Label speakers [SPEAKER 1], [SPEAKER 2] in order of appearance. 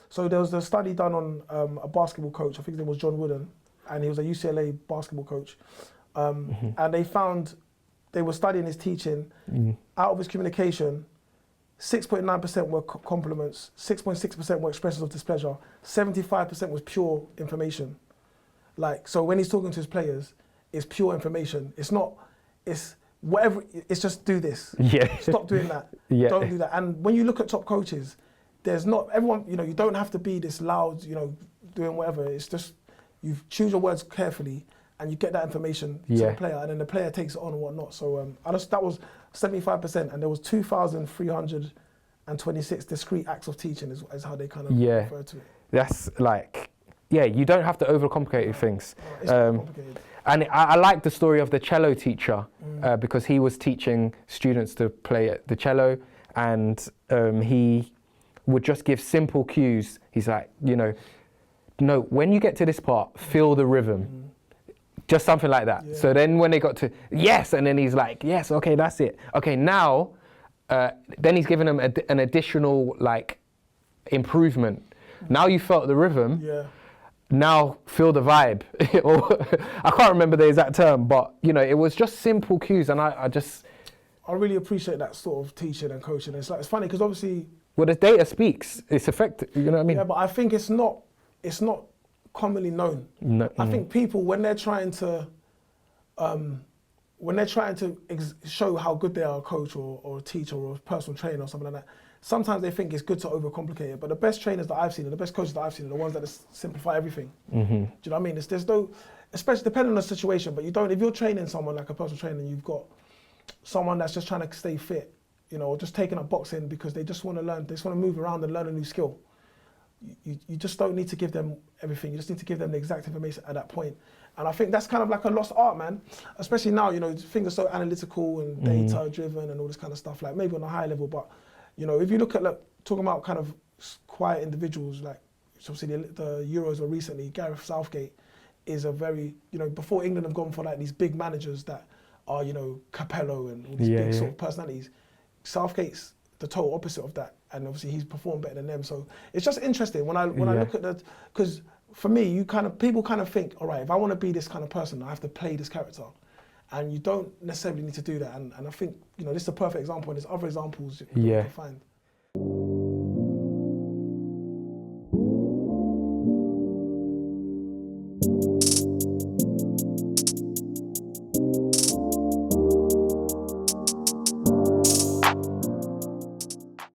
[SPEAKER 1] So there was a study done on a basketball coach, I think his name was John Wooden, and he was a UCLA basketball coach. And they found, they were studying his teaching, out of his communication, 6.9% were compliments, 6.6% were expressions of displeasure, 75% was pure information. Like, so when he's talking to his players, it's pure information. It's not, it's whatever, it's just do this.
[SPEAKER 2] Yeah.
[SPEAKER 1] Stop doing that.
[SPEAKER 2] Yeah.
[SPEAKER 1] Don't do that. And when you look at top coaches, there's not, everyone, you know, you don't have to be this loud, you know, doing whatever. It's just, you choose your words carefully and you get that information to the player, and then the player takes it on and whatnot. So that was 75%, and there was 2,326 discrete acts of teaching is how they kind of refer to it.
[SPEAKER 2] That's like, you don't have to overcomplicate things.
[SPEAKER 1] It's not complicated.
[SPEAKER 2] And I like the story of the cello teacher because he was teaching students to play the cello, and he would just give simple cues. He's like, you know, no, when you get to this part, feel the rhythm. Just something like that. So then when they got to, yes, and then he's like, yes, okay, that's it. Okay, now, then he's giving them an additional like improvement. Now you felt the rhythm. Now feel the vibe. Or I can't remember the exact term, but you know, it was just simple cues, and I
[SPEAKER 1] really appreciate that sort of teaching and coaching. It's like, it's funny because obviously,
[SPEAKER 2] well, the data speaks. It's effective. You know what I mean?
[SPEAKER 1] Yeah, but I think it's not commonly known.
[SPEAKER 2] No,
[SPEAKER 1] I think people, when they're trying to show how good they are a coach or a teacher or a personal trainer or something like that, sometimes they think it's good to overcomplicate it. But the best trainers that I've seen and the best coaches that I've seen are the ones that just simplify everything. Do you know what I mean? There's no, especially depending on the situation, but you don't, if you're training someone like a personal trainer and you've got someone that's just trying to stay fit, you know, or just taking up boxing because they just want to learn, they just want to move around and learn a new skill. You just don't need to give them everything. You just need to give them the exact information at that point. And I think that's kind of like a lost art, man. Especially now, you know, things are so analytical and data driven and all this kind of stuff, like maybe on a high level, but you know, if you look at, like, talking about kind of quiet individuals, like obviously the Euros were recently, Gareth Southgate is a very, you know, before England have gone for like these big managers that are, you know, Capello and all these big sort of personalities, Southgate's the total opposite of that, and obviously he's performed better than them. So it's just interesting when I look at that, because for me, people kind of think, all right, if I want to be this kind of person, I have to play this character, and you don't necessarily need to do that. And I think, you know, this is a perfect example, and there's other examples you can find.